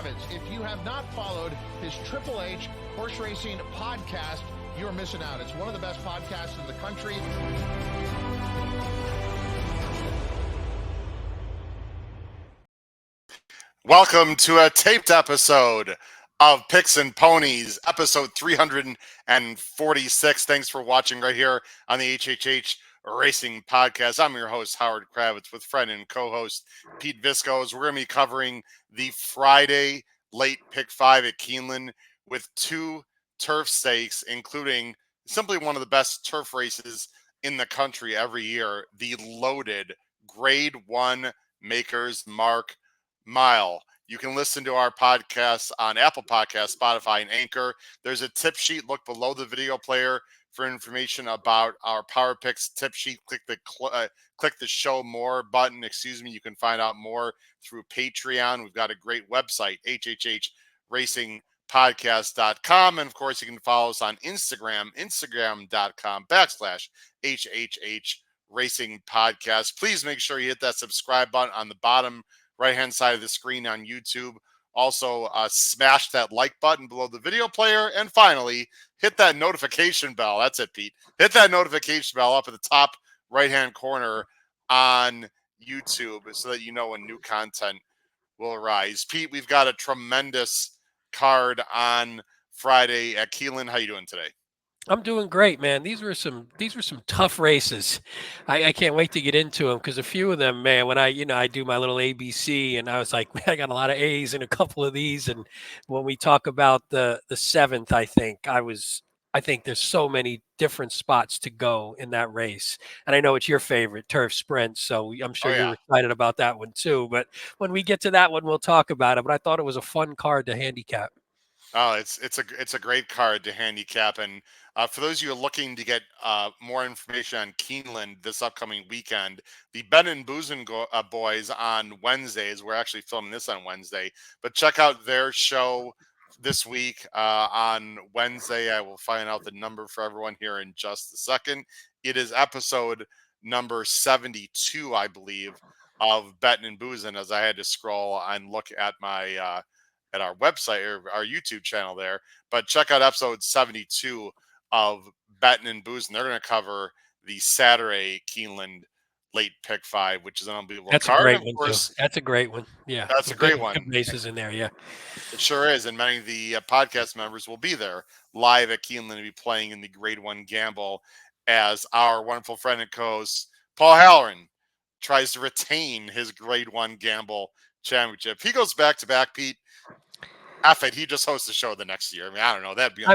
Kravitz. If you have not followed his Triple H horse racing podcast, you're missing out. It's one of the best podcasts in the country. Welcome to a taped episode of Picks and Ponies, episode 346. Thanks for watching right here on the HHH Racing Podcast. I'm your host, Howard Kravitz, with friend and co-host Pete Viscos. We're going to be covering the Friday late pick 5 at Keeneland with 2 turf stakes, including simply one of the best turf races in the country every year, the loaded Grade 1 Maker's Mark Mile. You can listen to our podcast on Apple Podcasts, Spotify, and Anchor. There's a tip sheet. Look below the video player for information about our Power Picks tip sheet. Click the Show More button. You can find out more through Patreon. We've got a great website, hhhracingpodcast.com. And of course, you can follow us on Instagram, instagram.com/HHH Racing Podcast. Please make sure you hit that subscribe button on the bottom right-hand side of the screen on YouTube. Also, smash that like button below the video player. And finally, hit that notification bell. That's it, Pete. Hit that notification bell up at the top right-hand corner on YouTube so that you know when new content will arise. Pete, we've got a tremendous card on Friday at Keeneland. How you doing today? I'm doing great, man. These were some tough races. I can't wait to get into them because a few of them, man, when I do my little ABC and I was like, man, I got a lot of A's in a couple of these. And when we talk about the 7th, I think there's so many different spots to go in that race. And I know it's your favorite, Turf Sprint, so I'm sure you're excited about that one too. But when we get to that one, we'll talk about it. But I thought it was a fun card to handicap. Oh, it's a great card to handicap. And for those of you looking to get more information on Keeneland this upcoming weekend, the Ben and Boozen boys on Wednesdays. We're actually filming this on Wednesday, but check out their show this week on Wednesday. I will find out the number for everyone here in just a second. It is episode number 72, I believe, of Bettin' and Boozin', as I had to scroll and look at my at our website or our YouTube channel there. But check out episode 72 of Bettin' and Boozin'. They're going to cover the Saturday Keeneland late pick 5, which is an unbelievable That's card. A great one, too. That's a great one. Yeah. That's a great one. Races in there, yeah. It sure is. And many of the podcast members will be there live at Keeneland to be playing in the Grade 1 Gamble as our wonderful friend and co-host Paul Halloran tries to retain his Grade 1 Gamble championship. He goes back to back, Pete. He just hosts the show the next year. I mean, I don't know. That'd be.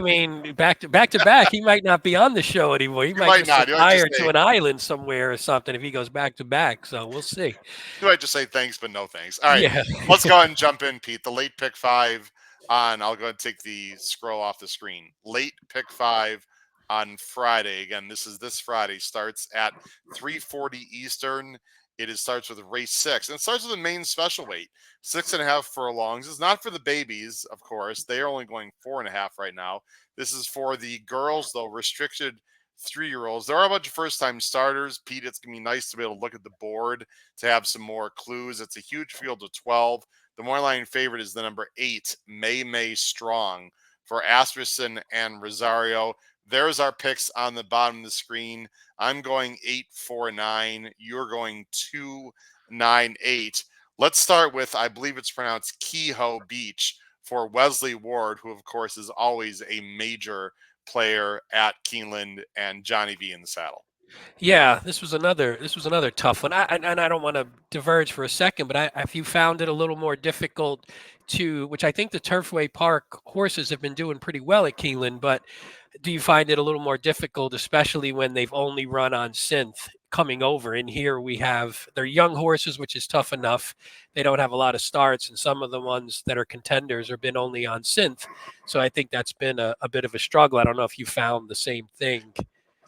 Back to back. He might not be on the show anymore. He might just retire to an island somewhere or something if he goes back to back. So we'll see. You might just say thanks, but no thanks. All right, let's go ahead and jump in, Pete. The late pick 5 on. I'll go ahead and take the scroll off the screen. Late pick 5 on Friday. Again, this Friday starts at 3:40 Eastern. It starts with race 6, and it starts with the main special weight, 6.5 furlongs. It's not for the babies, of course. They are only going 4.5 right now. This is for the girls, though, restricted 3-year-olds. There are a bunch of first-time starters. Pete, it's going to be nice to be able to look at the board to have some more clues. It's a huge field of 12. The morning favorite is the number 8, May Strong, for Asperson and Rosario. There's our picks on the bottom of the screen. I'm going 8-4-9. You're going 2-9-8. Let's start with, I believe it's pronounced Kehoe Beach for Wesley Ward, who of course is always a major player at Keeneland, and Johnny V in the saddle. Yeah, this was another tough one. I don't want to diverge for a second, but if you found it a little more difficult which I think the Turfway Park horses have been doing pretty well at Keeneland, but do you find it a little more difficult, especially when they've only run on synth coming over? And here they're young horses, which is tough enough. They don't have a lot of starts, and some of the ones that are contenders have been only on synth. So I think that's been a bit of a struggle. I don't know if you found the same thing.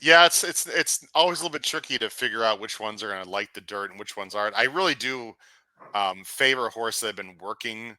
Yeah, it's always a little bit tricky to figure out which ones are going to like the dirt and which ones aren't. I really do favor a horse that have been working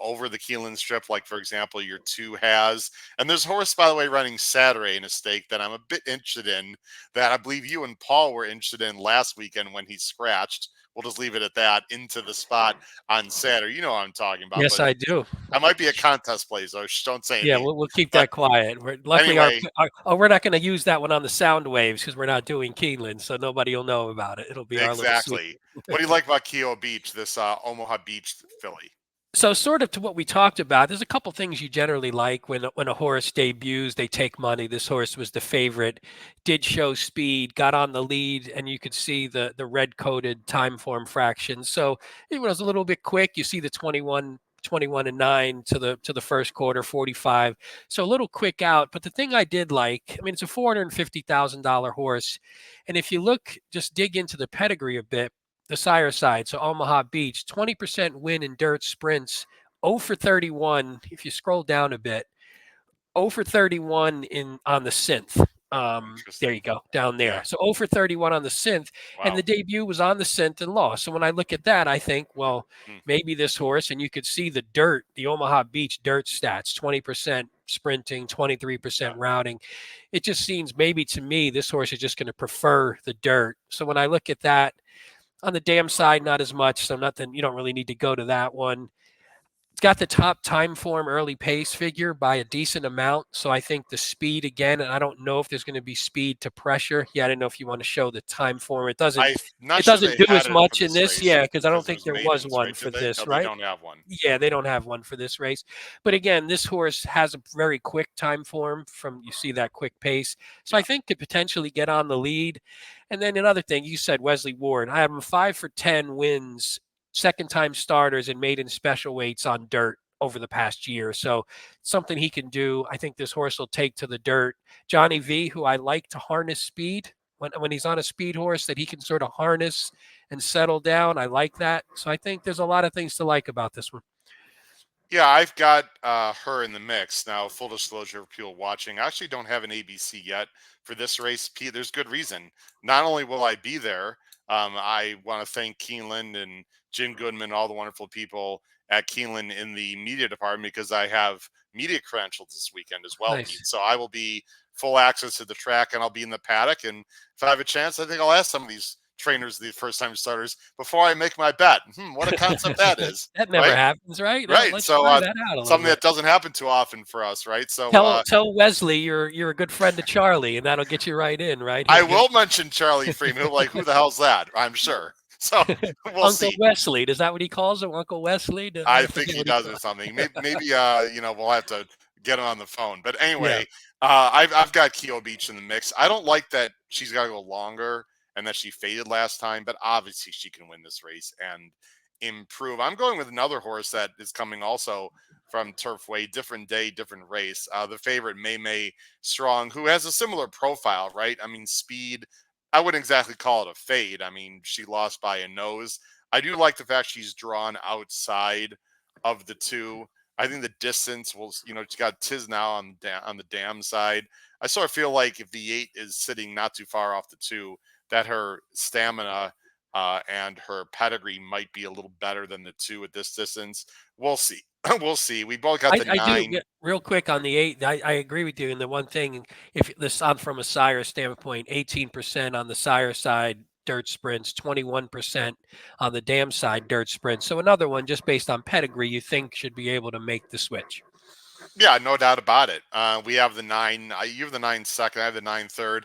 over the Keeneland strip, like for example your 2 has. And there's a horse, by the way, running Saturday in a stake that I'm a bit interested in, that I believe you and Paul were interested in last weekend when he scratched. We'll just leave it at that, into the spot on Saturday. You know what I'm talking about, Yes, but I do. I might be a contest play, so don't say Yeah, anything. we'll keep But that quiet. Luckily, anyway, we're not going to use that one on the sound waves because we're not doing Keeneland, so nobody will know about it. It'll be our little secret. exactly. What do you like about Keo Beach, this Omaha Beach filly? So, sort of to what we talked about, there's a couple things you generally like when a horse debuts. They take money. This horse was the favorite, did show speed, got on the lead, and you could see the red coated time form fraction. So it was a little bit quick. You see the 21 and 9 to the first quarter, 45. So a little quick out. But the thing I did like, I mean, it's a $450,000 horse, and if you look, just dig into the pedigree a bit, the sire side, so Omaha Beach, 20% win in dirt sprints, 0 for 31. If you scroll down a bit, 0 for 31 on the synth. There you Interesting. go, down there. Yeah. So 0 for 31 on the synth, and Wow. the debut was on the synth and lost. So when I look at that, I think, well, Hmm. maybe this horse, and you could see the dirt, the Omaha Beach dirt stats, 20% sprinting, 23% Yeah. routing. It just seems maybe to me this horse is just going to prefer the dirt. So when I look at that, on the dam side, not as much. So nothing, you don't really need to go to that one. It's got the top time form early pace figure by a decent amount. So I think the speed again, and I don't know if there's going to be speed to pressure. Yeah, I didn't know if you want to show the time form. It doesn't I'm not it sure doesn't they do had as it for much in this this. race Yeah, because I don't because it think was there was maidens, one right? for Did they? this, No, they right? don't have one. Yeah, they don't have one for this race. But again, this horse has a very quick time form from you see that quick pace. So I Yeah. think could potentially get on the lead. And then another thing, you said Wesley Ward. I have him 5 for 10 wins, second time starters and maiden special weights on dirt over the past year. So something he can do. I think this horse will take to the dirt. Johnny V, who I like to harness speed. When he's on a speed horse that he can sort of harness and settle down. I like that. So I think there's a lot of things to like about this one. Yeah, I've got her in the mix. Now, full disclosure for people watching, I actually don't have an ABC yet for this race. There's good reason. Not only will I be there, I want to thank Keeneland and Jim Goodman, all the wonderful people at Keeneland in the media department, because I have media credentials this weekend as well, Nice. Pete. So I will be full access to the track, and I'll be in the paddock. And if I have a chance, I think I'll ask some of these trainers, the first time starters, before I make my bet. What a concept that is, That never right? happens, right? Right. Let's So try that out a little something bit. that doesn't happen too often for us, right? So Tell Wesley you're a good friend to Charlie, and that'll get you right in, right? I He'll will mention Charlie Freeman. He'll be like, who the hell's that? I'm sure. So we'll Uncle see. Wesley. Is that what he calls him, Uncle Wesley? I I think forget he what he does calls. or something. Maybe we'll have to get him on the phone. But Yeah, anyway, I've got Keo Beach in the mix. I don't like that she's got to go longer and that she faded last time, but obviously she can win this race and improve. I'm going with another horse that is coming also from Turfway, different day, different race. The favorite May Strong, who has a similar profile, right? I mean, speed. I wouldn't exactly call it a fade. I mean, she lost by a nose. I do like the fact she's drawn outside of the 2. I think the distance will, she's got Tiz now on the dam side. I sort of feel like if the 8 is sitting not too far off the 2, that her stamina and her pedigree might be a little better than the 2 at this distance. We'll see. We'll see. We both got the I do. 9. Yeah, real quick on the 8, I agree with you. And the one thing, if this on from a sire standpoint, 18% on the sire side dirt sprints, 21% on the dam side dirt sprints. So another one just based on pedigree, you think should be able to make the switch. Yeah, no doubt about it. We have the 9. You have the 9 second. I have the 9 third.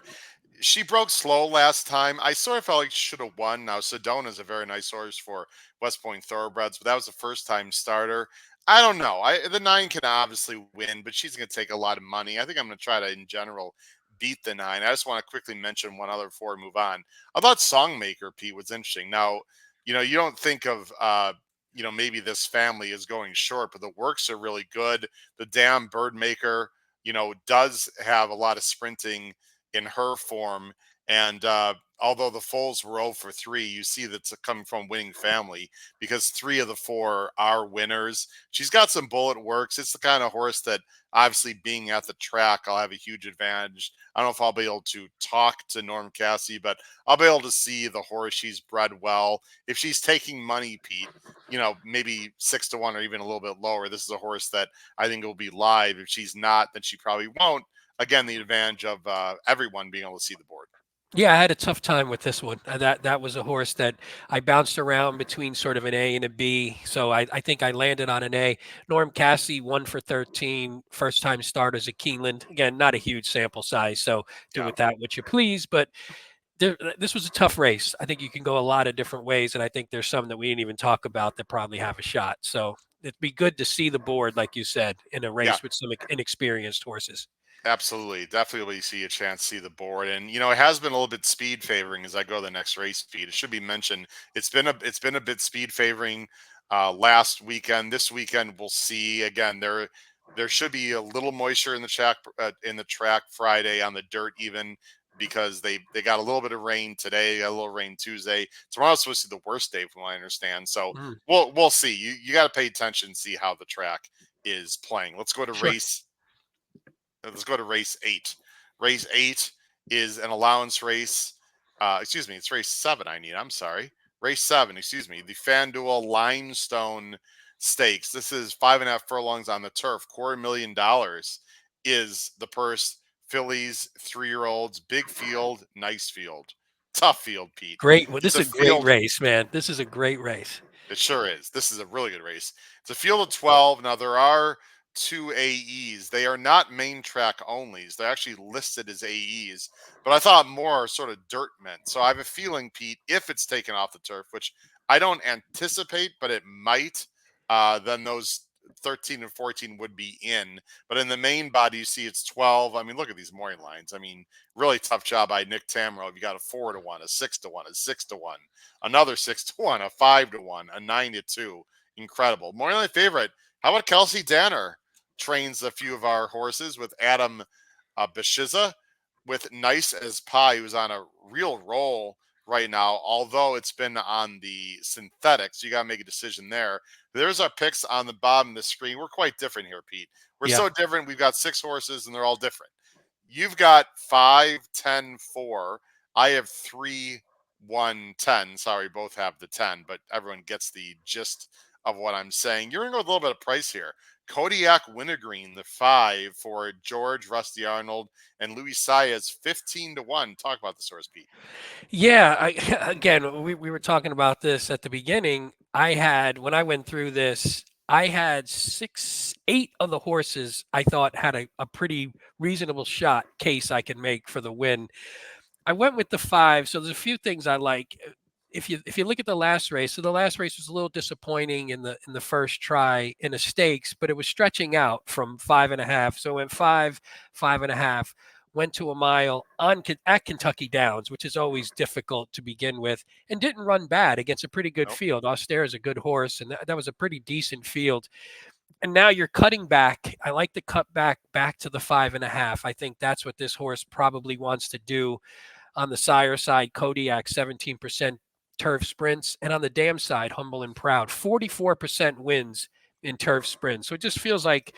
She broke slow last time. I sort of felt like she should have won. Now, Sedona is a very nice horse for West Point Thoroughbreds, but that was a first time starter. I don't know. The 9 can obviously win, but she's going to take a lot of money. I think I'm going to try to, in general, beat the 9. I just want to quickly mention one other before we move on. I thought Songmaker, Pete, was interesting. Now, you don't think of, maybe this family is going short, but the works are really good. The damn Birdmaker, does have a lot of sprinting in her form. And although the foals were 0 for 3, you see that's coming from winning family because 3 of the 4 are winners. She's got some bullet works. It's the kind of horse that obviously being at the track, I'll have a huge advantage. I don't know if I'll be able to talk to Norm Cassie, but I'll be able to see the horse. She's bred well. If she's taking money, Pete, maybe 6-1 or even a little bit lower, this is a horse that I think will be live. If she's not, then she probably won't. Again, the advantage of everyone being able to see the board. Yeah, I had a tough time with this one. That was a horse that I bounced around between sort of an A and a B. So I think I landed on an A. Norm Cassie, 1 for 13, first time starters at Keeneland. Again, not a huge sample size, so do Yeah. with that what you please. But this was a tough race. I think you can go a lot of different ways, and I think there's some that we didn't even talk about that probably have a shot. So it'd be good to see the board, like you said, in a Yeah. race with some inexperienced horses. Absolutely. Definitely see a chance to see the board. And it has been a little bit speed favoring as I go to the next race, Speed. It should be mentioned. It's been a bit speed favoring last weekend. This weekend we'll see. Again, there should be a little moisture in the track Friday on the dirt even because they got a little bit of rain today, got a little rain Tuesday. Tomorrow's supposed to be the worst day from what I understand. So Mm, we'll see. You got to pay attention and see how the track is playing. sure. Let's go to race 8. Race 8 is an allowance race. Excuse me, it's race 7 I need. I'm sorry. Race 7, excuse me. The FanDuel Limestone Stakes. This is 5.5 furlongs on the turf. $250,000 is the purse. Fillies, 3-year-olds, big field, nice field. Tough field, Pete. Great. Well, It's this a is a great field. race, man. This is a great race. It sure is. This is a really good race. It's a field of 12. Now, there are 2 AEs. They are not main track onlys. They're actually listed as AEs, but I thought more sort of dirt meant. So I have a feeling, Pete, if it's taken off the turf, which I don't anticipate, but it might, then those 13 and 14 would be in. But in the main body, you see it's 12. I mean, look at these morning lines. I mean, really tough job by Nick Tamro. You got a 4-1, a 6-1, a 6-1, another 6-1, a 5-1, a 9-2. Incredible. Morning line favorite. How about Kelsey Danner? Trains a few of our horses with Adam Bashiza, with Nice as Pie, who's on a real roll right now, although it's been on the synthetics. You got to make a decision there. There's our picks on the bottom of the screen. We're quite different here, Pete. We're Yeah. so different. We've got 6 horses, and they're all different. You've got 5, 10, 4. I have 3, 1, 10. Sorry, both have the 10, but everyone gets the gist of what I'm saying. You're going to go with a little bit of price here. Kodiak Wintergreen, the 5 for George Rusty Arnold, and Louis Saez, 15-1. Talk about the source, Pete. Yeah. Again, we were talking about this at the beginning. When I went through this, I had 8 of the horses I thought had a pretty reasonable shot case I could make for the win. I went with the 5. So there's a few things I like. If you look at the last race, so the last race was a little disappointing in the first try in a stakes, but it was stretching out from 5.5. So it went 5, 5.5, went to a mile at Kentucky Downs, which is always difficult to begin with, and didn't run bad against a pretty good Nope. field. Austere is a good horse, and that was a pretty decent field. And now you're cutting back. I like to cut back to the 5.5. I think that's what this horse probably wants to do. On the sire side, Kodiak, 17% turf sprints. And on the dam side, Humble and Proud, 44% wins in turf sprints. So it just feels like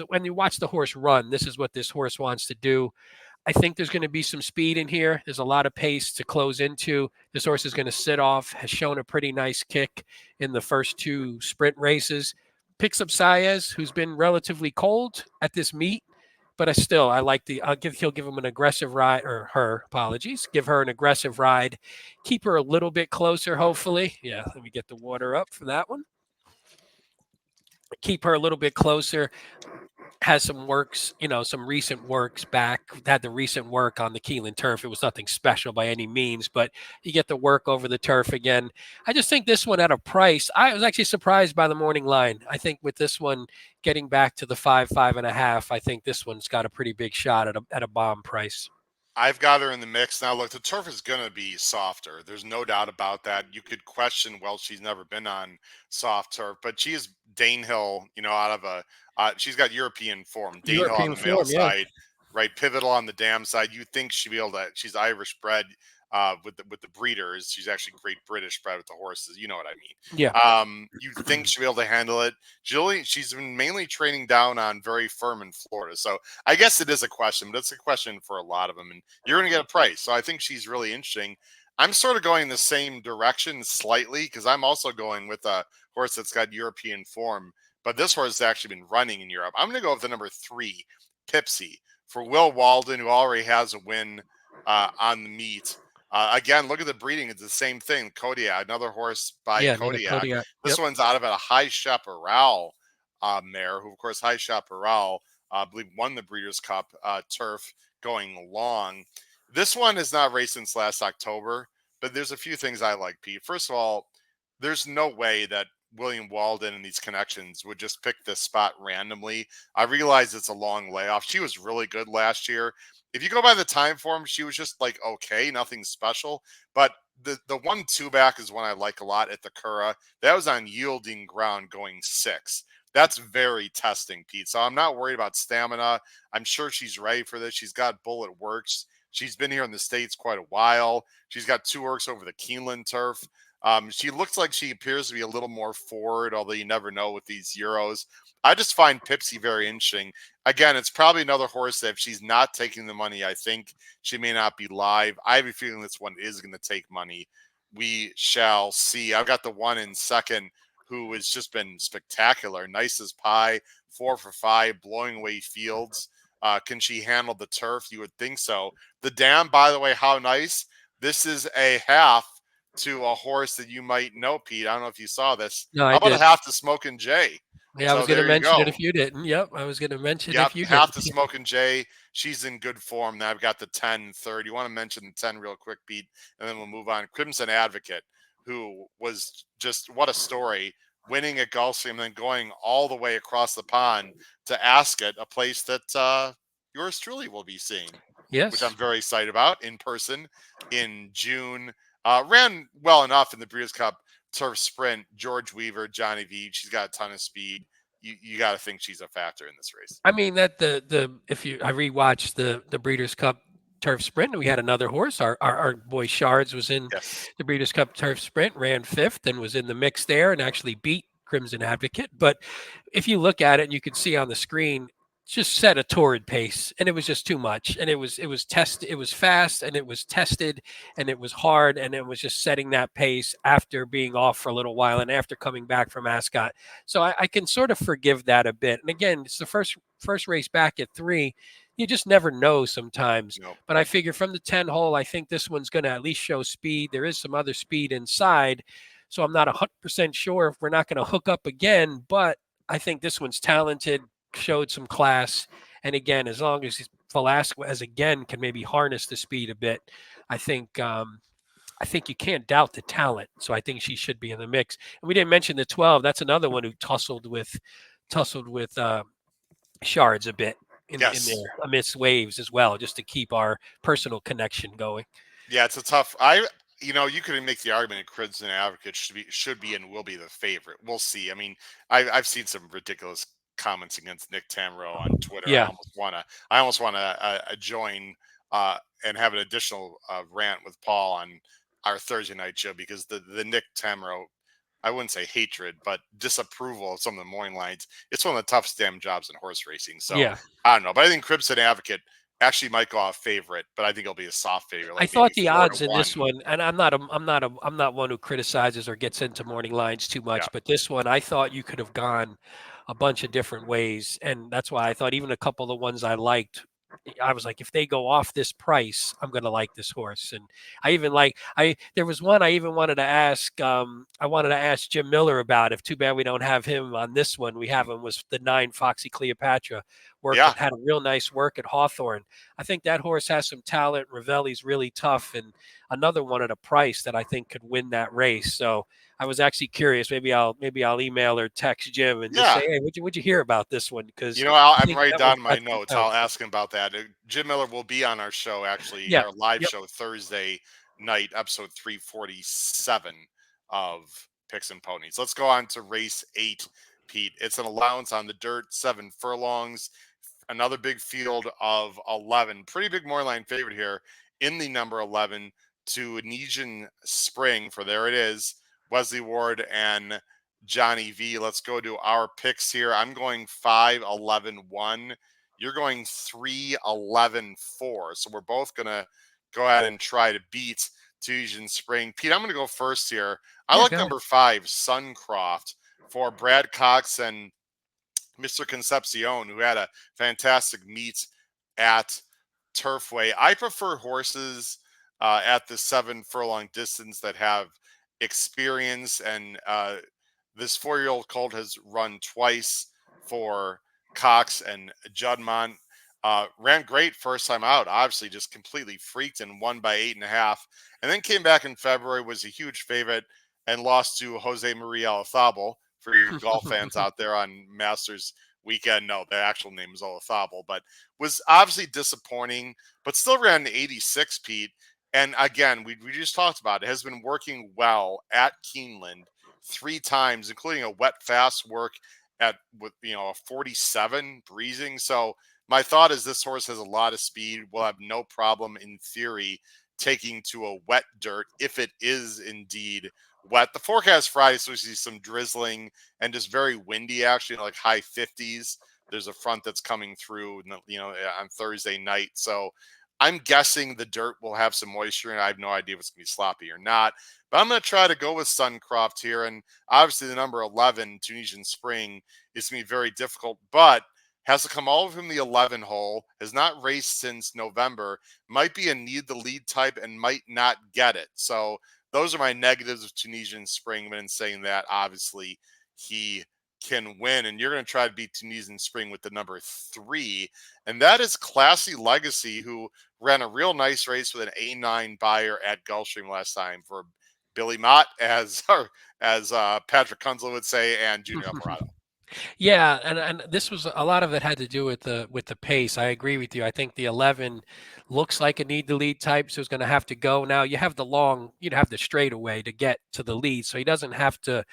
when you watch the horse run, this is what this horse wants to do. I think there's going to be some speed in here. There's a lot of pace to close into. This horse is going to sit off, has shown a pretty nice kick in the first 2 sprint races. Picks up Saez, who's been relatively cold at this meet. But I like he'll give him an aggressive ride, or her, apologies, give her an aggressive ride, keep her a little bit closer, hopefully. Yeah, let me get the water up for that one. Keep her a little bit closer. Has some works, some recent works back. Had the recent work on the Keeneland turf. It was nothing special by any means, but you get the work over the turf again. I just think this one at a price, I was actually surprised by the morning line. I think with this one getting back to the 5, 5.5, I think this one's got a pretty big shot at a bomb price. I've got her in the mix. Now, look, the turf is going to be softer. There's no doubt about that. You could question, well, she's never been on soft turf, but she is Danehill, out of she's got European form. Danehill on European the male form, yeah. side, right? Pivotal on the dam side. You think she'd be able to? She's Irish bred with the breeders. She's actually great British bred with the horses. You know what I mean? Yeah. You think she'll be able to handle it. She's been mainly training down on very firm in Florida. So I guess it is a question, but it's a question for a lot of them. And you're going to get a price. So I think she's really interesting. I'm sort of going the same direction slightly because I'm also going with a horse that's got European form, but this horse has actually been running in Europe. I'm going to go with the number 3, Pipsy, for Will Walden, who already has a win on the meet. Again, look at the breeding. It's the same thing. Kodiak, another horse by Another Kodiak. Kodiak. This Yep. one's out of a High Chaparral mare, who, of course, High Chaparral, I believe, won the Breeders' Cup turf going long. This one is not raced since last October, but there's a few things I like, Pete. First of all, there's no way that William Walden and these connections would just pick this spot randomly. I realize it's a long layoff. She was really good last year. If you go by the time form, she was just like okay, nothing special. But the 1-2 back is one I like a lot at the Cura. That was on yielding ground going 6. That's very testing, Pete. So I'm not worried about stamina. I'm sure she's ready for this. She's got bullet works. She's been here in the States quite a while. She's got 2 works over the Keeneland turf. She looks like she appears to be a little more forward, although you never know with these Euros. I just find Pipsy very interesting. Again, it's probably another horse that if she's not taking the money, I think she may not be live. I have a feeling this one is going to take money. We shall see. I've got the one in second who has just been spectacular. Nice as pie, 4 for 5, blowing away fields. Can she handle the turf? You would think so. The dam, by the way, how nice. This is a half to a horse that you might know, Pete. I don't know if you saw this. No, How I about did. a half to Smokin' Jay? Yeah, I So was going to there you mention it go. if you didn't. Yep, I was going to mention Yep, if you half didn't. to Smokin' Jay. She's in good form. Now I've got the 10, third. You want to mention the 10 real quick, Pete, and then we'll move on. Crimson Advocate, who was just what a story, winning at Gulfstream and then going all the way across the pond to Ascot, a place that yours truly will be seeing, which Yes. I'm very excited about in person in June. Ran well enough in the Breeders' Cup Turf Sprint. George Weaver, Johnny V. She's got a ton of speed. You got to think she's a factor in this race. I mean that I rewatched the Breeders' Cup Turf Sprint, and we had another horse. Our boy Shards was in Yes. the Breeders' Cup Turf Sprint, ran 5th, and was in the mix there, and actually beat Crimson Advocate. But if you look at it, and you can see on the screen, just set a torrid pace, and it was just too much. And it was it was fast, and it was tested, and it was hard, and it was just setting that pace after being off for a little while and after coming back from Ascot. So I can sort of forgive that a bit. And again, it's the first race back at 3. You just never know sometimes. Nope. But I figure from the 10 hole, I think this one's going to at least show speed. There is some other speed inside. So I'm not 100% sure if we're not going to hook up again, but I think this one's talented, showed some class. And again, as long as Velasquez again can maybe harness the speed a bit, I think you can't doubt the talent. So I think she should be in the mix. And we didn't mention the 12. That's another one who tussled with Shards a bit in Yes. there amidst waves as well, just to keep our personal connection going. Yeah, it's a tough. You could make the argument that Crimson Advocate should be and will be the favorite. We'll see. I mean, I've seen some ridiculous comments against Nick Tamro on Twitter. Yeah. I almost want to join and have an additional rant with Paul on our Thursday night show because the Nick Tamro, I wouldn't say hatred, but disapproval of some of the morning lines. It's one of the toughest damn jobs in horse racing. So Yeah. I don't know, but I think Crimson Advocate actually might go off favorite, but I think it'll be a soft favorite. I thought the odds in this one, and I'm not one who criticizes or gets into morning lines too much, but this one I thought you could have gone a bunch of different ways, and that's why I thought even a couple of the ones I liked, I was like, if they go off this price, I'm going to like this horse. And I even there was one I even wanted to ask. I wanted to ask Jim Miller about. If too bad we don't have him on this one. We have him was the 9 Foxy Cleopatra had a real nice work at Hawthorne. I think that horse has some talent. Ravelli's really tough, and another one at a price that I think could win that race. So I was actually curious. Maybe I'll email or text Jim and just say, hey, what'd you hear about this one? Because I'm writing down my notes. I'll ask him about that. Jim Miller will be on our show actually, our live show Thursday night, episode 347 of Picks and Ponies. Let's go on to race 8, Pete. It's an allowance on the dirt, 7 furlongs. another big field of 11. Pretty big more line favorite here in the number 11 Tunisian Spring. For there it is, Wesley Ward and Johnny V. Let's go to our picks here. I'm going 5-11-1. You're going 3-11-4. So we're both going to go ahead and try to beat Tunisian Spring. Pete, I'm going to go first here. I Yeah, like go ahead. number 5, Suncroft, for Brad Cox and Mr. Concepcion, who had a fantastic meet at Turfway. I prefer horses at the 7 furlong distance that have experience, and this 4-year-old colt has run twice for Cox and Juddmonte. Ran great first time out, obviously just completely freaked and won by 8.5, and then came back in February, was a huge favorite, and lost to Jose Maria Olazabal. For your golf fans out there on Masters weekend, no, the actual name is Olazabal, but was obviously disappointing, but still ran 86, Pete. And again, we just talked about it, has been working well at Keeneland 3 times, including a wet fast work at with a 47 breezing. So my thought is this horse has a lot of speed, will have no problem in theory taking to a wet dirt if it is indeed wet. The forecast Friday, so we see some drizzling and just very windy, actually, like high 50s. There's a front that's coming through, on Thursday night. So I'm guessing the dirt will have some moisture, and I have no idea if it's going to be sloppy or not. But I'm going to try to go with Suncroft here. And obviously, the number 11, Tunisian Spring, is going to be very difficult, but has to come all from the 11 hole, has not raced since November, might be a need the lead type and might not get it. So those are my negatives of Tunisian Spring. But in saying that, obviously, he can win. And you're going to try to beat Tunisian Spring with the number 3. And that is Classy Legacy, who ran a real nice race with an A9 buyer at Gulfstream last time for Billy Mott, as Patrick Kunzel would say, and Junior Alvarado. Yeah, and this was a lot of it had to do with the pace. I agree with you. I think the 11 looks like a need the lead type, so he's going to have to go. Now you have the straightaway to get to the lead, so he doesn't have to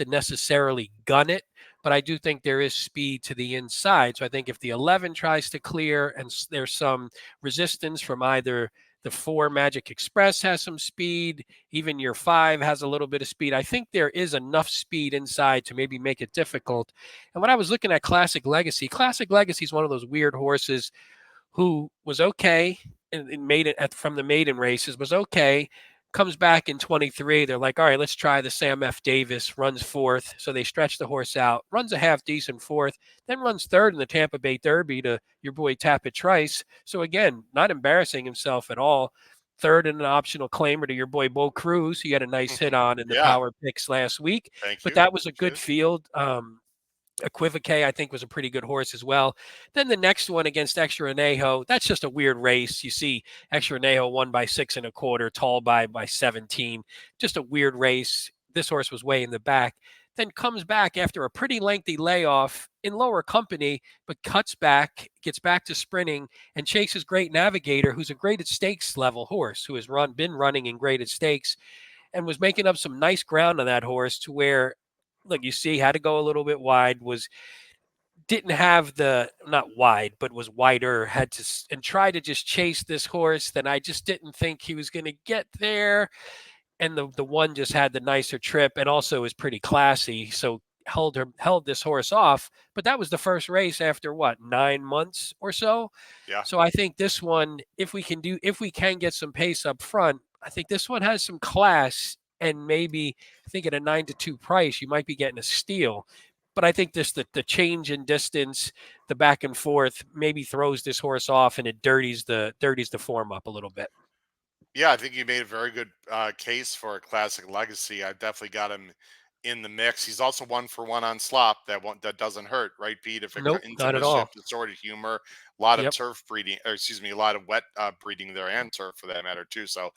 necessarily gun it. But I do think there is speed to the inside. So I think if the 11 tries to clear and there's some resistance from either the 4 Magic Express has some speed, even your 5 has a little bit of speed. I think there is enough speed inside to maybe make it difficult. And when I was looking at Classic Legacy is one of those weird horses who was okay and made it from the maiden races, was okay, comes back in 23. They're like, all right, let's try the Sam F. Davis, runs 4th. So they stretch the horse out, runs a half decent 4th, then runs 3rd in the Tampa Bay Derby to your boy Tapit Trice. So again, not embarrassing himself at all. 3rd in an optional claimer to your boy Bo Cruz. He had a nice hit on in the Yeah. power picks last week. Thank But you. that was a good field. Equivoque, I think, was a pretty good horse as well. Then the next one against Extra Anejo, that's just a weird race. You see Extra Anejo won by 6 1/4, Tall by 17. Just a weird race. This horse was way in the back. Then comes back after a pretty lengthy layoff in lower company, but cuts back, gets back to sprinting, and chases Great Navigator, who's a graded stakes level horse, who has been running in graded stakes, and was making up some nice ground on that horse to where, look, you see, had to go a little bit wide, didn't have the, not wide, but was wider, had to, and try to just chase this horse. Then I just didn't think he was going to get there. And the one just had the nicer trip and also is pretty classy. So held this horse off. But that was the first race after what, 9 months or so. Yeah. So I think this one, if we can get some pace up front, I think this one has some class. And maybe I think at a 9-2 price, you might be getting a steal. But I think the change in distance, the back and forth, maybe throws this horse off and it dirties the form up a little bit. Yeah, I think you made a very good case for a Classic Legacy. I've definitely got him in the mix. He's also 1-for-1 on slop. That doesn't hurt, right, Pete? If it Nope, into not at all. mischief, distorted humor, a lot of Yep. turf breeding, or excuse me, a lot of wet breeding there, and turf for that matter too. So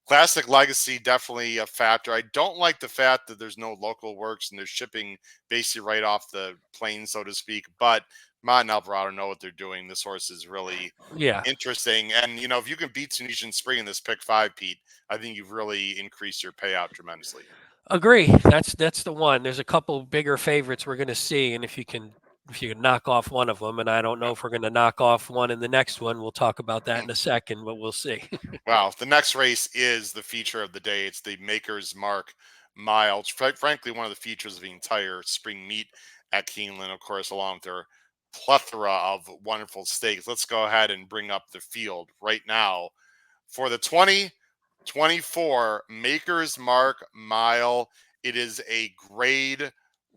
Classic Legacy definitely a factor. I don't like the fact that there's no local works and they're shipping basically right off the plane, so to speak. But Mott and Alvarado know what they're doing. This horse is really Yeah. interesting. And, if you can beat Tunisian Spring in this pick 5, Pete, I think you've really increased your payout tremendously. Agree. That's the one. There's a couple bigger favorites we're going to see, and if you can could knock off one of them, and I don't know if we're going to knock off one in the next one. We'll talk about that in a second, but we'll see. Well, the next race is the feature of the day. It's the Maker's Mark Mile. It's frankly one of the features of the entire spring meet at Keeneland, of course, along with their plethora of wonderful stakes. Let's go ahead and bring up the field right now for the 2024 Maker's Mark Mile. It is a grade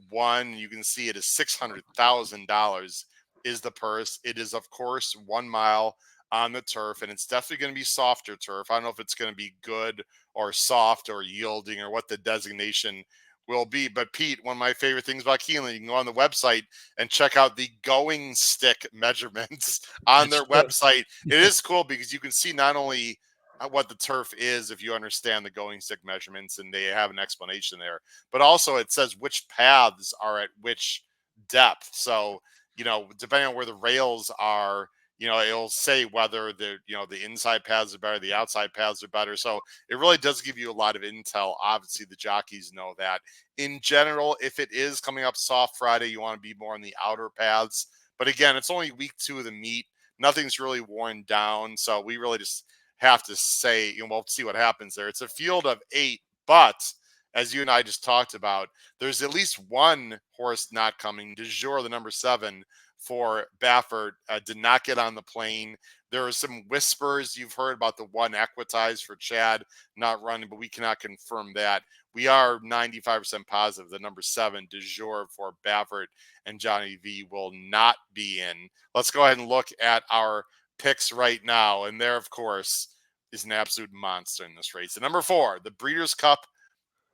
one. You can see it is $600,000 is the purse. It is, of course, 1 mile on the turf, and it's definitely going to be softer turf. I don't know if it's going to be good or soft or yielding or what the designation will be. But Pete, one of my favorite things about Keeneland, you can go on the website and check out the going stick measurements on That's their true. website. It is cool because you can see not only what the turf is if you understand the going stick measurements, and they have an explanation there, but also it says which paths are at which depth. So, depending on where the rails are, it'll say whether the inside paths are better, the outside paths are better. So it really does give you a lot of intel. Obviously, the jockeys know that. In general, if it is coming up soft Friday, you want to be more on the outer paths. But again, it's only week 2 of the meet. Nothing's really worn down. So we really just have to say, we'll see what happens there. It's a field of 8, but as you and I just talked about, there's at least one horse not coming. De Jour, the number 7 for Baffert, did not get on the plane. There are some whispers you've heard about the one Equitize for Chad not running, but we cannot confirm that. We are 95% positive the number 7, De Jour for Baffert and Johnny V, will not be in. Let's go ahead and look at our picks right now. And there, of course, is an absolute monster in this race. The number 4, the Breeders' Cup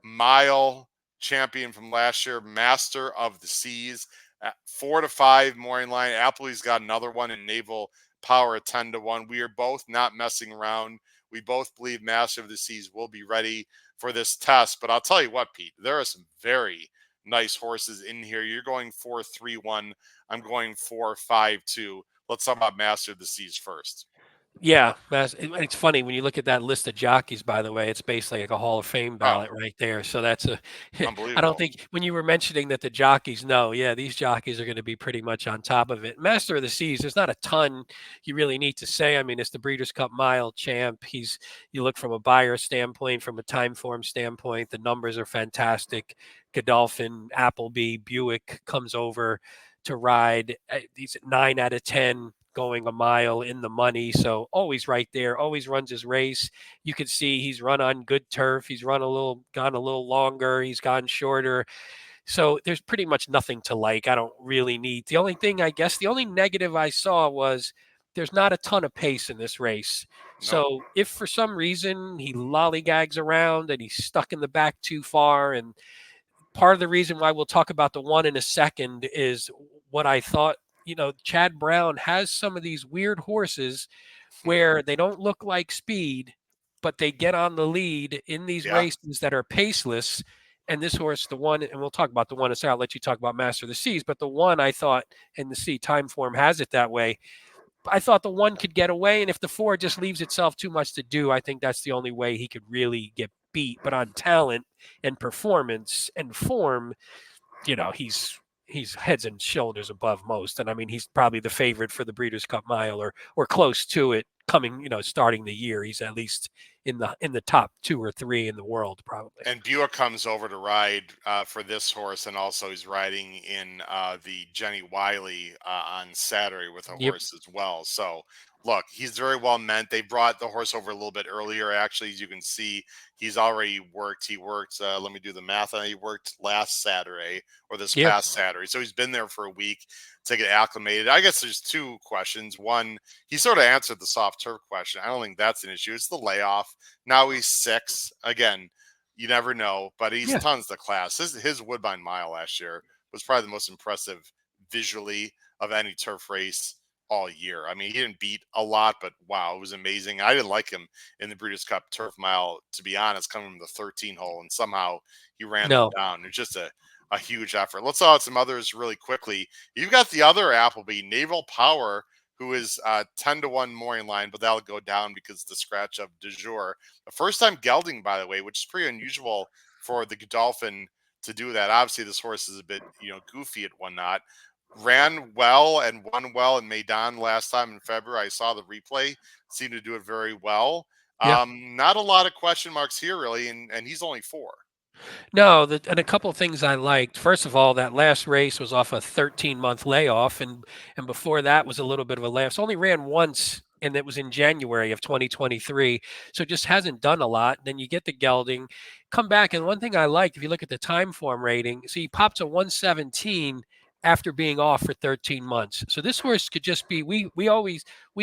Mile champion from last year, Master of the Seas, at 4-5 morning line. Appley's got another one in Naval Power at 10-1. We are both not messing around. We both believe Master of the Seas will be ready for this test. But I'll tell you what, Pete, there are some very nice horses in here. You're going 4-3-1. I'm going 4-5-2. Let's talk about Master of the Seas first. Yeah, it's funny when you look at that list of jockeys, by the way, it's basically like a Hall of Fame ballot right there. So that's I don't Unbelievable. think when you were mentioning that the jockeys know, yeah, these jockeys are going to be pretty much on top of it. Master of the Seas, there's not a ton you really need to say. I mean, it's the Breeders' Cup Mile champ. You look from a buyer standpoint, from a time form standpoint, the numbers are fantastic. Godolphin, Appleby, Buick comes over to ride. He's at 9 out of 10 going a mile in the money. So always right there, always runs his race. You can see he's run on good turf. He's gone a little longer. He's gone shorter. So there's pretty much nothing to like. I don't really need. The only negative I saw was there's not a ton of pace in this race. Nope. So if for some reason he lollygags around and he's stuck in the back too far, and part of the reason why we'll talk about the one in a second is what I thought, Chad Brown has some of these weird horses where they don't look like speed, but they get on the lead in these Yeah. races that are paceless. And this horse, the one, and we'll talk about the one. I'll let you talk about Master of the Seas, but the one I thought, and the sea time form has it that way. I thought the one could get away, and if the 4 just leaves itself too much to do, I think that's the only way he could really get beat. But on talent and performance and form, he's heads and shoulders above most. And I mean, he's probably the favorite for the Breeders' Cup Mile or close to it coming, starting the year. He's at least in the top 2 or 3 in the world, probably. And Buick comes over to ride for this horse, and also he's riding in the Jenny Wiley on Saturday with a horse as well. So, look, he's very well meant. They brought the horse over a little bit earlier. Actually, as you can see, he's already worked. He worked, let me do the math. He worked last Saturday or this past Saturday. So he's been there for a week to get acclimated. I guess there's 2 questions. One, he sort of answered the soft turf question. I don't think that's an issue. It's the layoff. Now he's 6. Again, you never know, but he's tons of class. His Woodbine Mile last year was probably the most impressive visually of any turf race all year. I mean, he didn't beat a lot, but wow, it was amazing. I didn't like him in the Breeders' Cup Turf Mile, to be honest, coming from the 13 hole, and somehow he ran them down. It's just a huge effort. Let's talk about some others really quickly. You've got the other Appleby, Naval Power, who is 10-1 morning line, but that'll go down because of the scratch of De Jour. The first time gelding, by the way, which is pretty unusual for the Godolphin to do that. Obviously, this horse is a bit, goofy at one knot. ran well and won well in Maidan last time in February. I saw the replay, seemed to do it very well. Yeah. Not a lot of question marks here, really, and he's only 4. No, and a couple of things I liked. First of all, that last race was off a 13-month layoff, and before that was a little bit of a layoff. So only ran once, and it was in January of 2023. So just hasn't done a lot. Then you get the gelding, come back, and one thing I liked, if you look at the time form rating, so he popped a 117 after being off for 13 months. So this horse could just be. We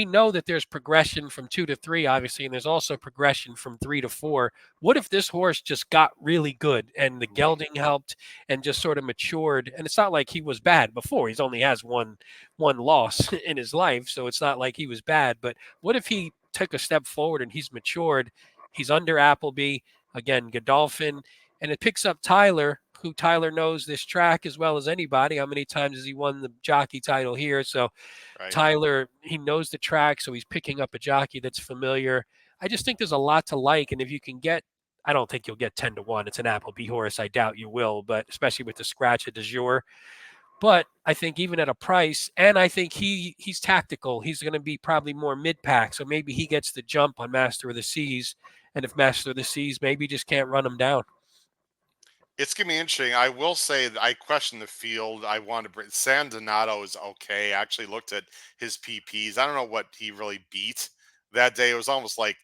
know that there's progression from 2 to 3, obviously, and there's also progression from 3 to 4. What if this horse just got really good and the gelding helped and just sort of matured? And it's not like he was bad before. He's only has one loss in his life, so it's not like he was bad. But what if he took a step forward and he's matured? He's under Appleby again, Godolphin, and it picks up Tyler, who Tyler knows this track as well as anybody. How many times has he won the jockey title here? So Right. Tyler, he knows the track, so he's picking up a jockey that's familiar. I just think there's a lot to like, and if you can get, I don't think you'll get 10-1. It's an Appleby horse. I doubt you will, but especially with the scratch at de jour. But I think even at a price, and I think he's tactical. He's going to be probably more mid pack, so maybe he gets the jump on Master of the Seas. And if Master of the Seas maybe just can't run him down. It's gonna be interesting. I will say that I question the field. I want to bring San Donato is okay. I actually looked at his PPs. I don't know what he really beat that day. It was almost like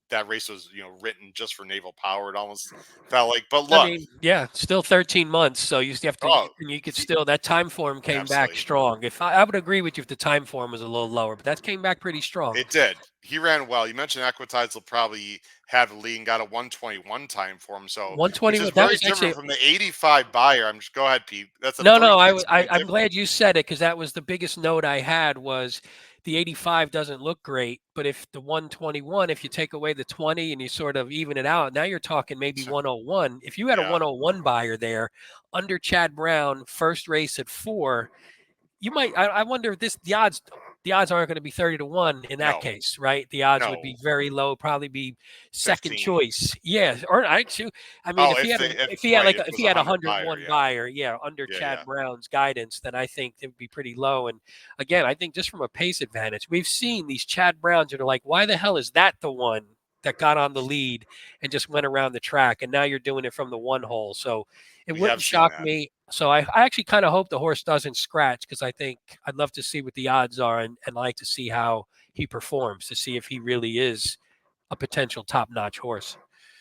that race was, written just for naval power. It almost felt like. But I look, mean, yeah, still 13 months, so you have to, oh, and you could he, still that time form came back absolutely, strong. If I would agree with you if the time form was a little lower, but that came back pretty strong. it did. He ran well. You mentioned Equities will probably have the lead and got a 121 time for him. So, which is 121. That very was different actually from the 85 buyer. I'm just go ahead, Pete. That's a no. 36-point I'm difference. glad you said it because that was the biggest note I had was the 85 doesn't look great, but if the 121, if you take away the 20 and you sort of even it out, now you're talking maybe 101. If you had a Yeah. 101 buyer there under Chad Brown, first race at 4. You might. I wonder if the odds aren't going to be 30-1 in that No. case, right? The odds would No. be very low, probably be second 15. choice. Yeah, or I mean, Oh, if he if had they a, if if he had right, like if a, it if was he had a 100 buyer, 101 yeah. buyer, yeah, under Yeah, Chad yeah. Brown's guidance, then I think it would be pretty low. And again, I think just from a pace advantage, we've seen these Chad Browns that are like, why the hell is that the one that got on the lead and just went around the track, and now you're doing it from the one hole. So it We have wouldn't seen shock that. me. So I actually kind of hope the horse doesn't scratch because I think I'd love to see what the odds are and like to see how he performs to see if he really is a potential top-notch horse.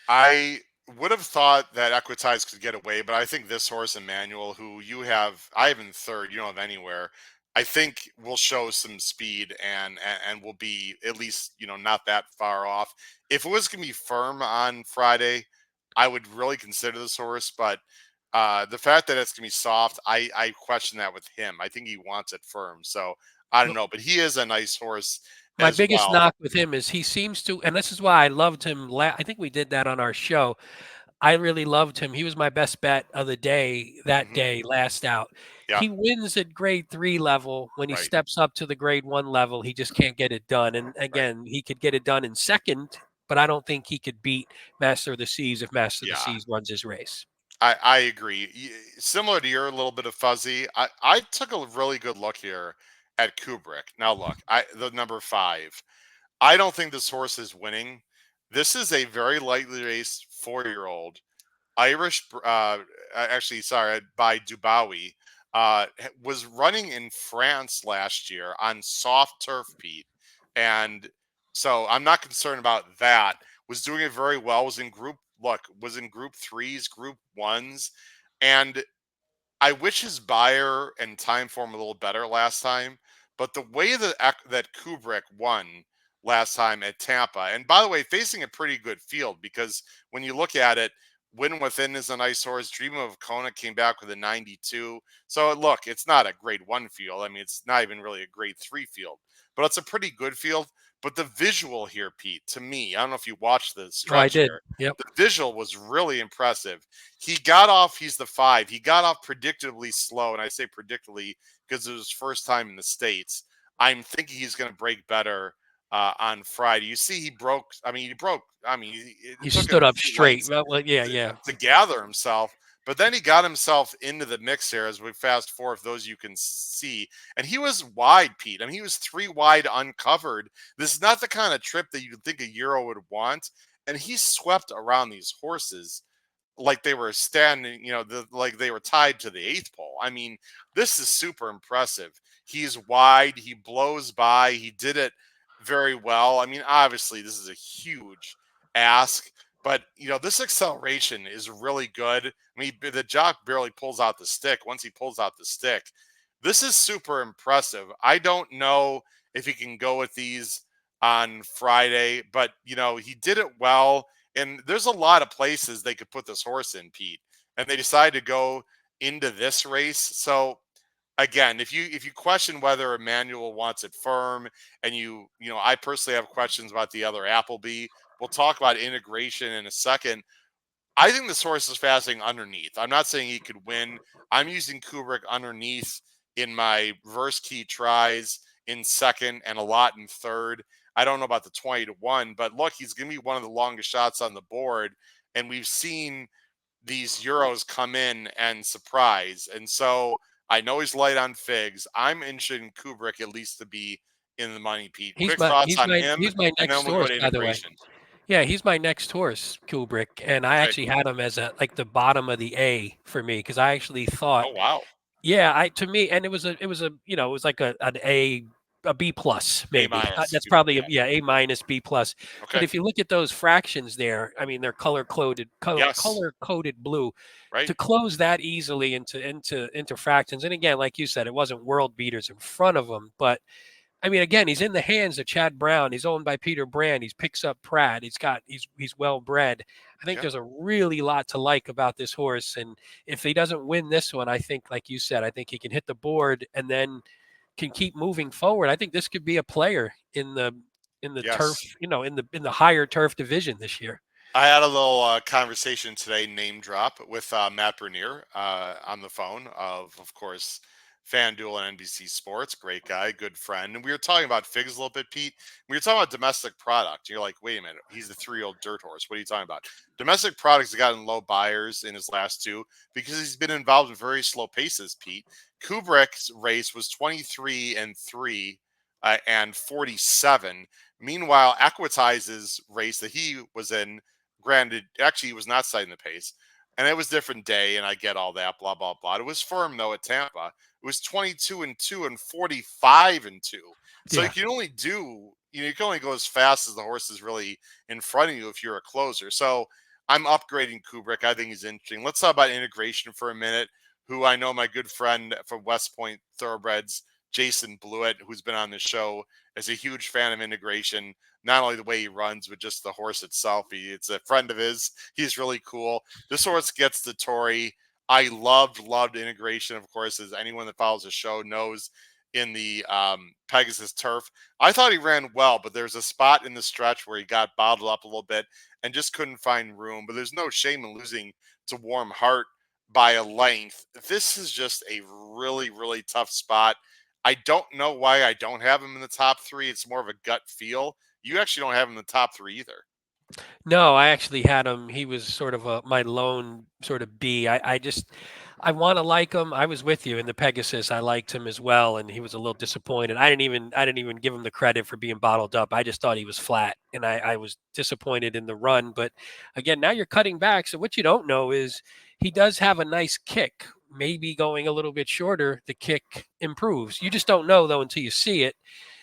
I would have thought that Equities could get away, but I think this horse, Emmanuel, who I have in third, you don't have anywhere, I think will show some speed and will be at least, not that far off. If it was going to be firm on Friday, I would really consider this horse, but the fact that it's going to be soft, I question that with him. I think he wants it firm. So I don't know, but he is a nice horse My as biggest well. knock with him is he seems to, and this is why I loved him. I think we did that on our show. I really loved him. He was my best bet of the day that Hmm. day, last out. Yeah, He wins at grade 3 level. When he right, steps up to the grade 1 level, he just can't get it done. And right. again, he could get it done in second, but I don't think he could beat Master of the Seas if Master of the Yeah. Seas runs his race. I agree. Similar to your little bit of fuzzy, I took a really good look here at Kubrick. Now look, the number 5. I don't think this horse is winning. This is a very lightly raced 4-year-old Irish. Actually, sorry, by Dubawi. Was running in France last year on soft turf, Pete, and so I'm not concerned about that. Was doing it very well. Was in group 3s, group 1s, and I wish his buyer and time form a little better last time, but the way that Kubrick won last time at Tampa, and by the way, facing a pretty good field because when you look at it, Win Within is a nice horse. Dream of Kona came back with a 92. So look, it's not a grade 1 field. I mean, it's not even really a grade 3 field, but it's a pretty good field. But the visual here, Pete, to me, I don't know if you watched the Oh, I stretch did. here. Yep. The visual was really impressive. He got off, he's the 5. He got off predictably slow, and I say predictably because it was his first time in the States. I'm thinking he's going to break better on Friday. You see, he broke. I mean, it He took him stood a up few straight. lengths Well, yeah, yeah. to gather himself. But then he got himself into the mix here as we fast forward, those you can see. And he was wide, Pete. I mean, he was 3 wide uncovered. This is not the kind of trip that you'd think a Euro would want. And he swept around these horses like they were standing, like they were tied to the 8th pole. I mean, this is super impressive. He's wide, he blows by, he did it very well. I mean, obviously, this is a huge ask, but this acceleration is really good. I mean, the jock barely pulls out the stick. Once he pulls out the stick, this is super impressive. I don't know if he can go with these on Friday, but he did it well. And there's a lot of places they could put this horse in, Pete, and they decided to go into this race. So again, if you question whether Emmanuel wants it firm, and I personally have questions about the other Appleby. We'll talk about integration in a second. I think this horse is fasting underneath. I'm not saying he could win. I'm using Kubrick underneath in my reverse key tries in second and a lot in third. I don't know about the 20-1, but look, he's going to be one of the longest shots on the board. And we've seen these Euros come in and surprise. And so I know he's light on figs. I'm interested in Kubrick at least to be in the money, Pete. Quick thoughts on him, he's my and then next we'll go horse, to by the way. integration. Yeah, he's my next horse, Kubrick, and I actually had him as the bottom of the A for me because I actually thought, Oh, wow. yeah, to me, and it was like an a B plus maybe. A-minus, That's probably A minus B plus. Okay. But if you look at those fractions there, I mean, they're color coded blue. Right. To close that easily into fractions, and again, like you said, it wasn't world beaters in front of him, but I mean, again, he's in the hands of Chad Brown. He's owned by Peter Brand. He picks up Pratt. He's well bred. I think there's a really lot to like about this horse. And if he doesn't win this one, I think, like you said, I think he can hit the board and then can keep moving forward. I think this could be a player in the turf, in the higher turf division this year. I had a little conversation today, name drop, with Matt Bernier on the phone of course, FanDuel and NBC Sports. Great guy, good friend. And we were talking about figs a little bit, Pete. We were talking about domestic product. You're like, wait a minute, he's the 3-year-old dirt horse. What are you talking about? Domestic products have gotten low buyers in his last 2 because he's been involved in very slow paces, Pete. Kubrick's race was 23-3 and 47. Meanwhile, Equitize's race that he was in, granted, actually, he was not citing the pace, and it was a different day, and I get all that, blah, blah, blah. It was firm, though, at Tampa. It was 22-2 and 45-2. So you can only you can only go as fast as the horse is really in front of you if you're a closer. So I'm upgrading Kubrick. I think he's interesting. Let's talk about integration for a minute, who I know my good friend from West Point Thoroughbreds, Jason Blewett, who's been on the show, is a huge fan of integration. Not only the way he runs, but just the horse itself. It's a friend of his. He's really cool. This horse gets the Tory. I loved integration, of course, as anyone that follows the show knows, in the Pegasus turf. I thought he ran well, but there's a spot in the stretch where he got bottled up a little bit and just couldn't find room. But there's no shame in losing to Warm Heart by a length. This is just a really, really tough spot. I don't know why I don't have him in the top 3. It's more of a gut feel. You actually don't have him in the top 3 either. No, I actually had him. He was sort of my lone sort of B. I want to like him. I was with you in the Pegasus. I liked him as well, and he was a little disappointed. I didn't even give him the credit for being bottled up. I just thought he was flat, and I was disappointed in the run. But again, now you're cutting back. So what you don't know is he does have a nice kick. Maybe going a little bit shorter, the kick improves. You just don't know though until you see it.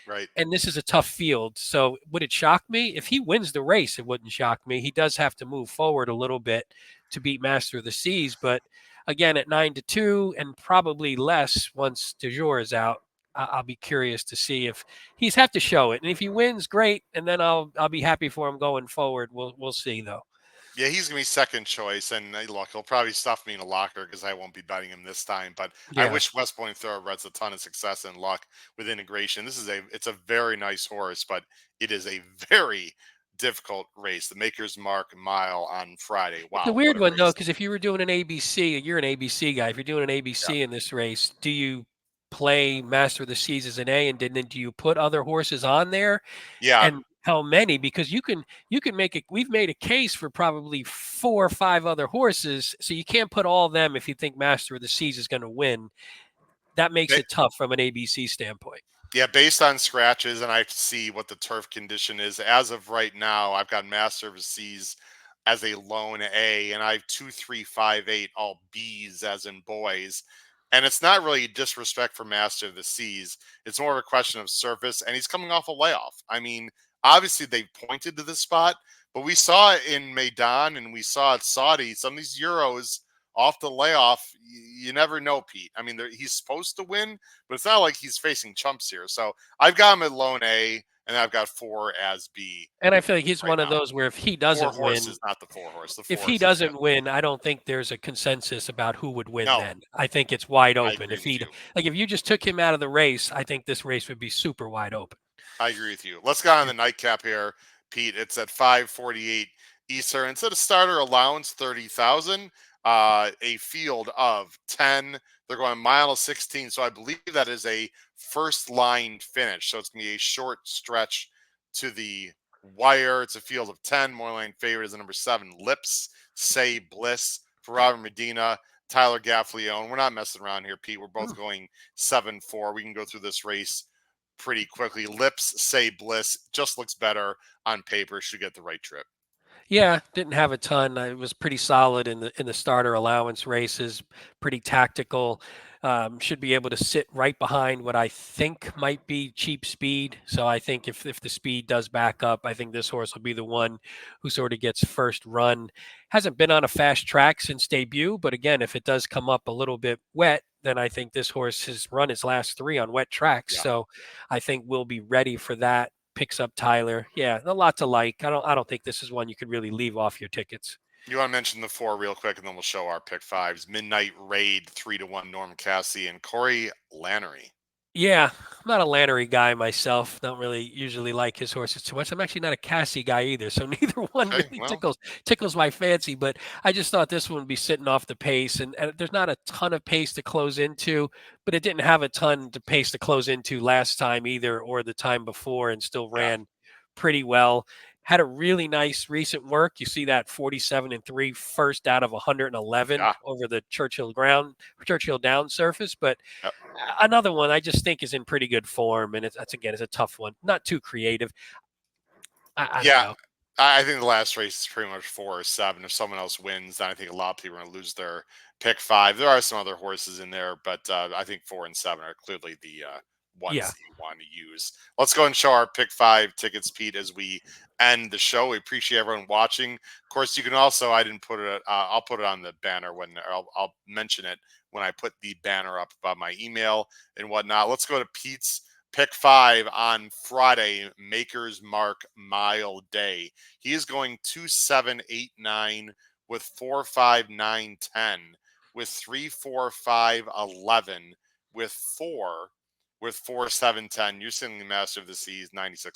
Right. And this is a tough field. So would it shock me? If he wins the race, it wouldn't shock me. He does have to move forward a little bit to beat Master of the Seas. But again, at 9-2 and probably less once De Jour is out, I'll be curious to see if he's have to show it. And if he wins, great. And then I'll be happy for him going forward. We'll see though. Yeah, he's going to be second choice, and look, he'll probably stuff me in a locker because I won't be betting him this time. But I wish West Point Thoroughbreds a ton of success and luck with integration. It's a very nice horse, but it is a very difficult race. The Maker's Mark Mile on Friday. Wow, it's a weird one though, because if you were doing an ABC, you're an ABC guy. If you're doing an ABC in this race, do you play Master of the Seas as an A, and then do you put other horses on there? Yeah. And how many, because you can make it. We've made a case for probably 4 or 5 other horses, so you can't put all of them if you think Master of the Seas is going to win. That makes it tough from an ABC standpoint. Yeah, based on scratches, and I see what the turf condition is. As of right now, I've got Master of the Seas as a lone A, and I have 2, 3, 5, 8, all Bs as in boys. And it's not really disrespect for Master of the Seas. It's more of a question of surface, and he's coming off a layoff. I mean, obviously they pointed to this spot, but we saw it in Maidan and we saw it Saudi. Some of these Euros off the layoff, you never know, Pete. I mean, he's supposed to win, but it's not like he's facing chumps here. So I've got him at lone A, and I've got 4 as B. And I feel like he's Right one of now. those where if he 4 doesn't win, horses, not the 4 horse. The 4 if he is the doesn't win, I don't think there's a consensus about who would win No. then. I think it's wide I open. agree If with you. if you just took him out of the race, I think this race would be super wide open. I agree with you. Let's go on the nightcap here, Pete. It's at 5:48 Eastern. Instead of starter allowance 30,000, a field of 10. They're going mile 16, so I believe that is a first line finish. So it's going to be a short stretch to the wire. It's a field of 10. More line favorite is the number 7, Lips Say Bliss for Robert Medina, Tyler Gaffleone. We're not messing around here, Pete. We're both going 7-4. We can go through this race pretty quickly. Lips Say Bliss just looks better on paper. Should get the right trip. Yeah, didn't have a ton. I was pretty solid in the starter allowance races, pretty tactical. Should be able to sit right behind what I think might be cheap speed. So I think if the speed does back up, I think this horse will be the one who sort of gets first run. Hasn't been on a fast track since debut, but again, if it does come up a little bit wet, then I think this horse has run his last 3 on wet tracks. Yeah. So I think we'll be ready for that. Picks up Tyler. Yeah, a lot to like. I don't think this is one you could really leave off your tickets. You want to mention the 4 real quick, and then we'll show our pick 5s. Midnight Raid 3-1 Norm Cassie and Corey Lannery. Yeah, I'm not a Lannery guy myself. Don't really usually like his horses too much. I'm actually not a Cassie guy either, so neither one really tickles my fancy. But I just thought this one would be sitting off the pace, and there's not a ton of pace to close into, but it didn't have a ton to pace to close into last time either, or the time before, and still ran pretty well. Had a really nice recent work. You see that 47-3 first out of 111 over the Churchill Down surface, but another one I just think is in pretty good form, and it's a tough one. Not too creative. I don't know. I think the last race is pretty much 4 or 7. If someone else wins, then I think a lot of people are going to lose their pick 5. There are some other horses in there, but I think 4 and 7 are clearly the ones that you want to use. Let's go and show our pick 5 tickets, Pete, as we end the show. We appreciate everyone watching. Of course, you can also, I didn't put it, I'll put it on the banner when I'll mention it when I put the banner up about my email and whatnot. Let's go to Pete's pick 5 on Friday, Maker's Mark Mile Day. He is going 2, 7, 8, 9 with 4, 5, 9, 10 with 3, 4, 5, 11 with 4, 7, 10. You're sending the Master of the Seas $96.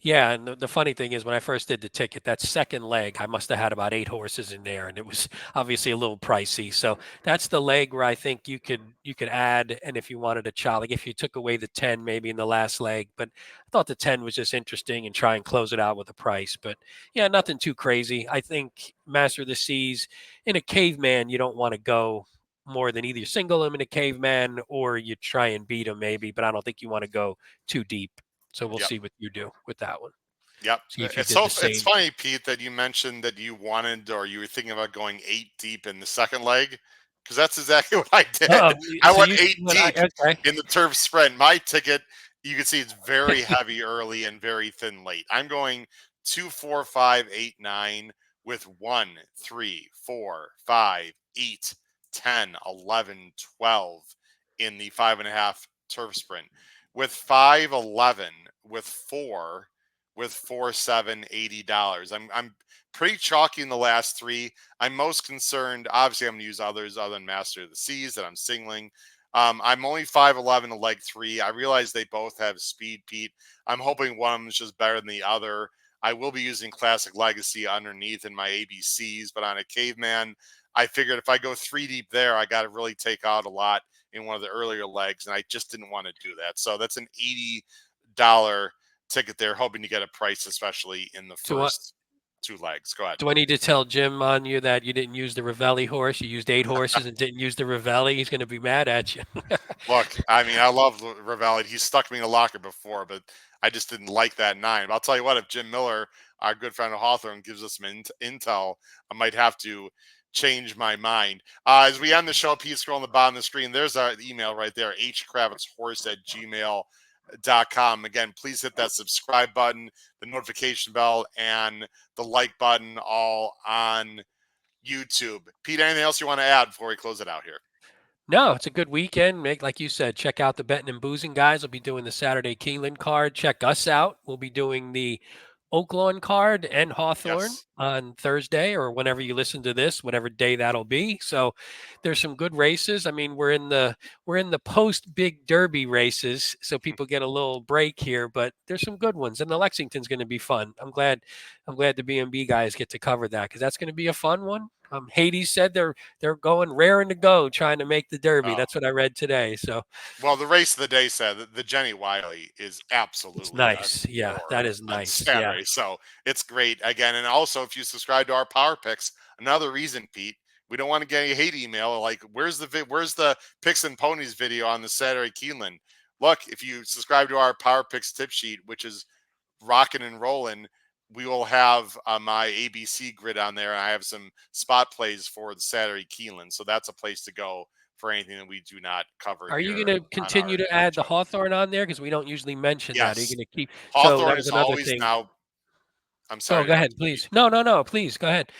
Yeah, and the funny thing is when I first did the ticket, that second leg, I must have had about 8 horses in there, and it was obviously a little pricey. So that's the leg where I think you could add, and if you wanted a child, like if you took away the 10 maybe in the last leg, but I thought the 10 was just interesting and try and close it out with a price. But yeah, nothing too crazy. I think Master of the Seas in a caveman, you don't want to go more than either single him in a caveman or you try and beat him maybe, but I don't think you want to go too deep. So we'll see what you do with that one. Yep. See if you It's did the same. It's funny, Pete, that you mentioned that you wanted or you were thinking about going 8 deep in the second leg, because that's exactly what I did. I went 8 deep in the turf sprint. My ticket, you can see it's very heavy early and very thin late. I'm going 2, 4, 5, 8, 9 with 1, 3, 4, 5, 8, 10, 11, 12 in the 5.5 turf sprint. With 5, 11 with 4 7 $80. I'm pretty chalky in the last 3. I'm most concerned, obviously I'm going to use others other than Master of the Seas that I'm singling. I'm only 5'11 to leg 3. I realize they both have speed, Pete. I'm hoping one of them is just better than the other. I will be using Classic Legacy underneath in my ABCs, but on a caveman, I figured if I go 3 deep there, I got to really take out a lot in one of the earlier legs, and I just didn't want to do that. So that's an $80 ticket there, hoping to get a price, especially in the first 2 legs. Go ahead. Do I need to tell Jim on you that you didn't use the Ravelli horse? You used 8 horses and didn't use the Ravelli. He's going to be mad at you. Look, I mean, I love Ravelli. He's stuck me in a locker before, but I just didn't like that 9. But I'll tell you what, if Jim Miller, our good friend of Hawthorne, gives us some intel, I might have to change my mind. As we end the show, Pete, scroll on the bottom of the screen, there's our email right there, hkravitzhorse@gmail.com. Again, please hit that subscribe button, the notification bell, and the like button, all on YouTube. Pete, anything else you want to add before we close it out here? No, it's a good weekend. Like you said, check out the Betting and Boozing guys. We'll be doing the Saturday Keeneland card. Check us out. We'll be doing the Oaklawn card and Hawthorne on Thursday, or whenever you listen to this, whatever day that'll be. So there's some good races. I mean, we're in the post big derby races, so people get a little break here, but there's some good ones, and the Lexington's going to be fun. I'm glad the B&B guys get to cover that, because that's going to be a fun one. Hades said they're going raring to go, trying to make the Derby. That's what I read today. So, well, the race of the day said that the Jenny Wiley is absolutely it's nice. Yeah, that is nice. Saturday, yeah. So it's great again. And also, if you subscribe to our Power Picks, another reason, Pete, we don't want to get any hate email like, where's the Picks and Ponies video on the Saturday Keeneland? Look, if you subscribe to our Power Picks tip sheet, which is rocking and rolling, we will have my ABC grid on there. And I have some spot plays for the Saturday Keeneland. So that's a place to go for anything that we do not cover. Are you going to continue to add the Hawthorne on there? Because we don't usually mention that. Are you going to keep Hawthorne is always thing. Now. I'm sorry. Oh, go ahead, please. No. Please go ahead.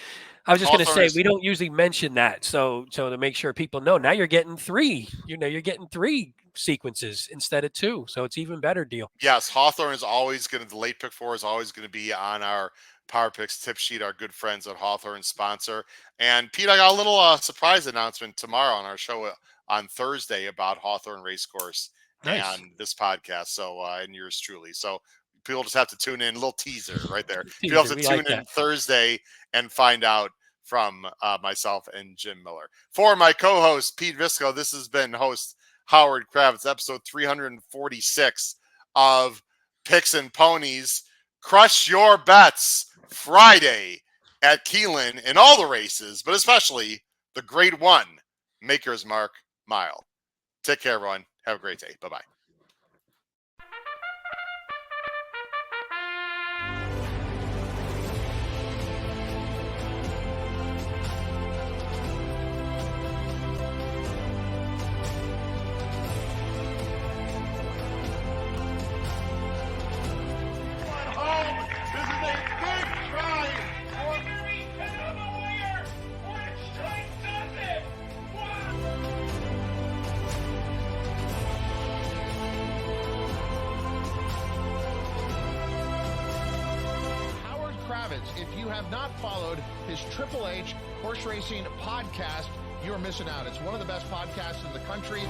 I was just going to say, we don't usually mention that. So to make sure people know, now you're getting 3. You're getting 3 sequences instead of 2. So it's even better deal. Yes, Hawthorne is always going to, the late pick 4 is always going to be on our Power Picks tip sheet, our good friends at Hawthorne sponsor. And Pete, I got a little surprise announcement tomorrow on our show on Thursday about Hawthorne Racecourse and this podcast. So, and yours truly. So people just have to tune in, a little teaser right there. You'll have to tune in Thursday and find out from myself and Jim Miller. For my co-host, Pete Visco, this has been host Howard Kravitz, episode 346 of Picks and Ponies. Crush your bets Friday at Keeneland in all the races, but especially the Grade 1 Maker's Mark Mile. Take care, everyone. Have a great day. Bye-bye. If you have not followed his Triple H horse racing podcast, you're missing out. It's one of the best podcasts in the country.